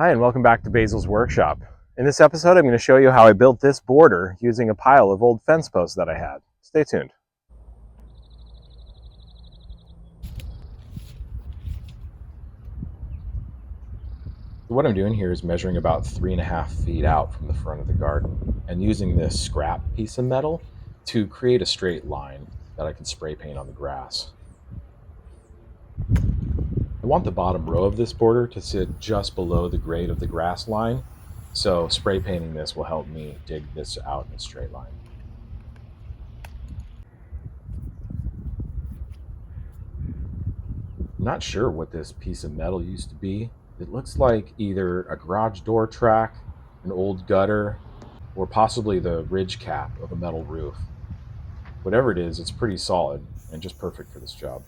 Hi, and welcome back to Basil's Workshop. In this episode, I'm going to show you how I built this border using a pile of old fence posts that I had. Stay tuned. So what I'm doing here is measuring about 3.5 feet out from the front of the garden and using this scrap piece of metal to create a straight line that I can spray paint on the grass. I want the bottom row of this border to sit just below the grade of the grass line, so spray painting this will help me dig this out in a straight line. I'm not sure what this piece of metal used to be. It looks like either a garage door track, an old gutter, or possibly the ridge cap of a metal roof. Whatever it is, it's pretty solid and just perfect for this job.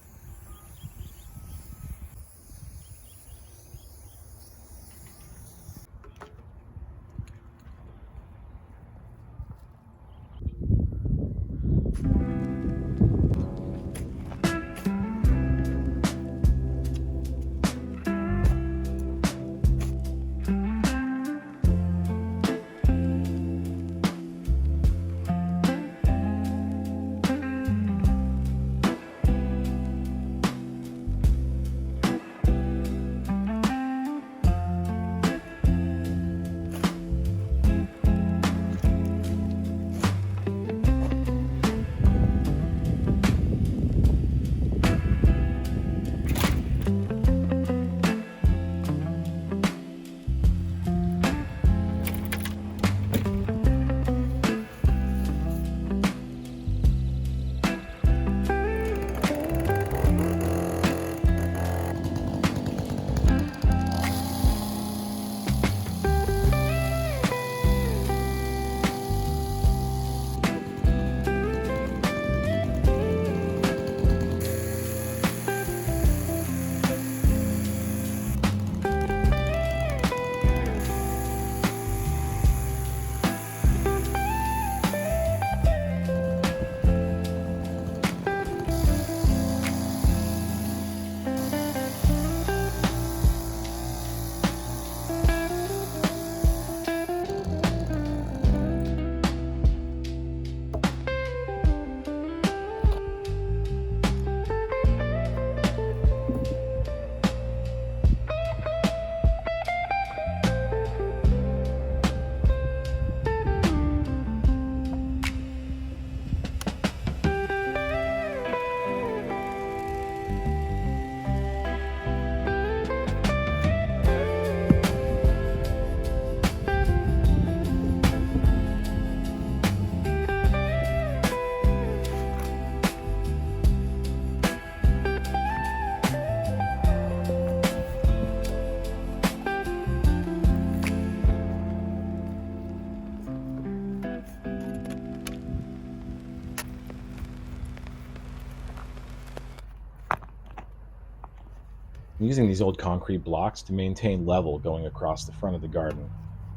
I'm using these old concrete blocks to maintain level going across the front of the garden.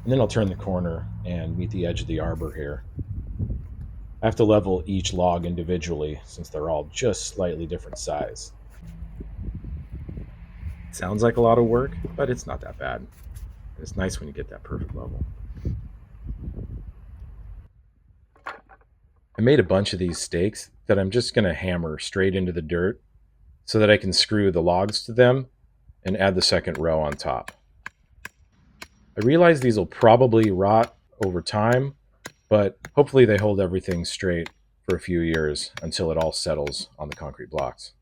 And then I'll turn the corner and meet the edge of the arbor here. I have to level each log individually since they're all just slightly different size. It sounds like a lot of work, but it's not that bad. It's nice when you get that perfect level. I made a bunch of these stakes that I'm just going to hammer straight into the dirt so that I can screw the logs to them and add the second row on top. I realize these will probably rot over time, but hopefully they hold everything straight for a few years until it all settles on the concrete blocks.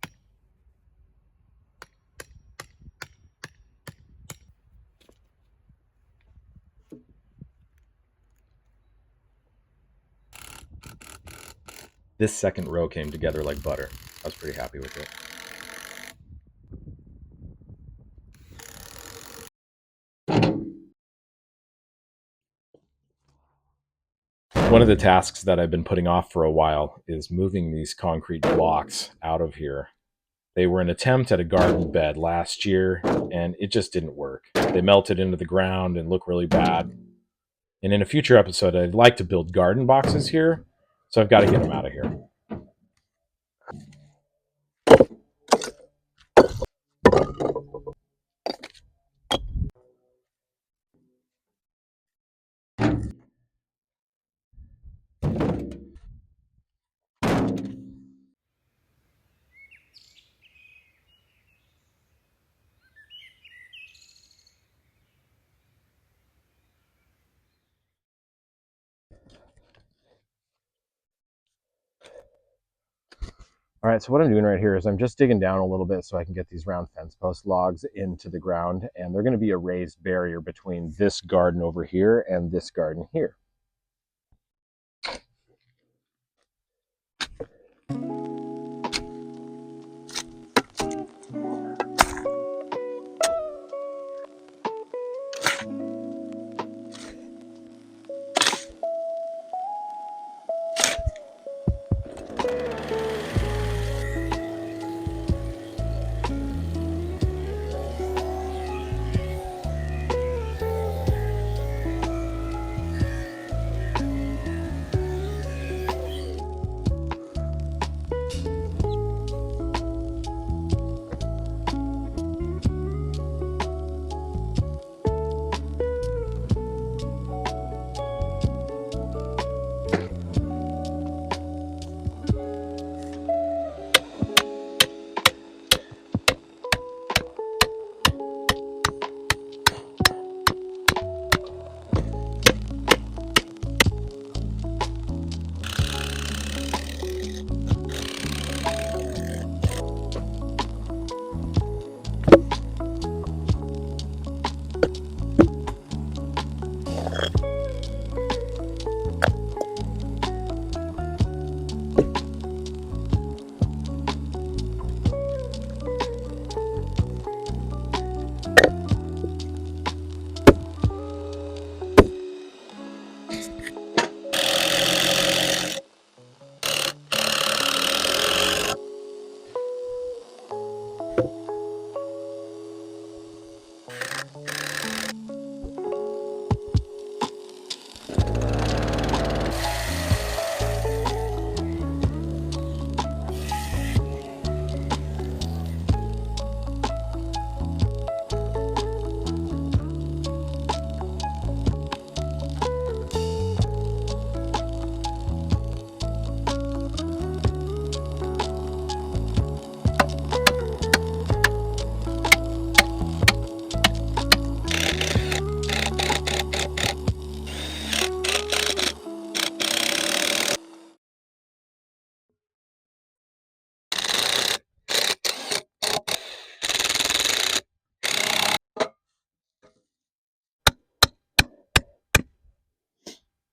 This second row came together like butter. I was pretty happy with it. One of the tasks that I've been putting off for a while is moving these concrete blocks out of here. They were an attempt at a garden bed last year, and it just didn't work. They melted into the ground and look really bad. And in a future episode, I'd like to build garden boxes here, so I've got to get them out of here. All right, so what I'm doing right here is I'm just digging down a little bit so I can get these round fence post logs into the ground, and they're going to be a raised barrier between this garden over here and this garden here.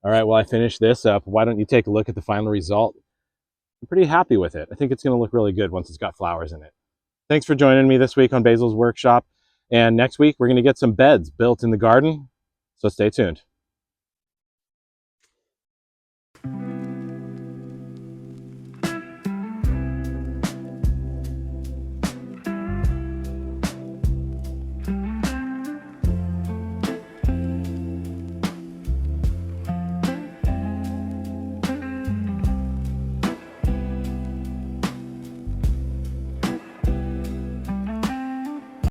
All right, well, I finished this up. Why don't you take a look at the final result? I'm pretty happy with it. I think it's going to look really good once it's got flowers in it. Thanks for joining me this week on Basil's Workshop. And next week, we're going to get some beds built in the garden. So stay tuned.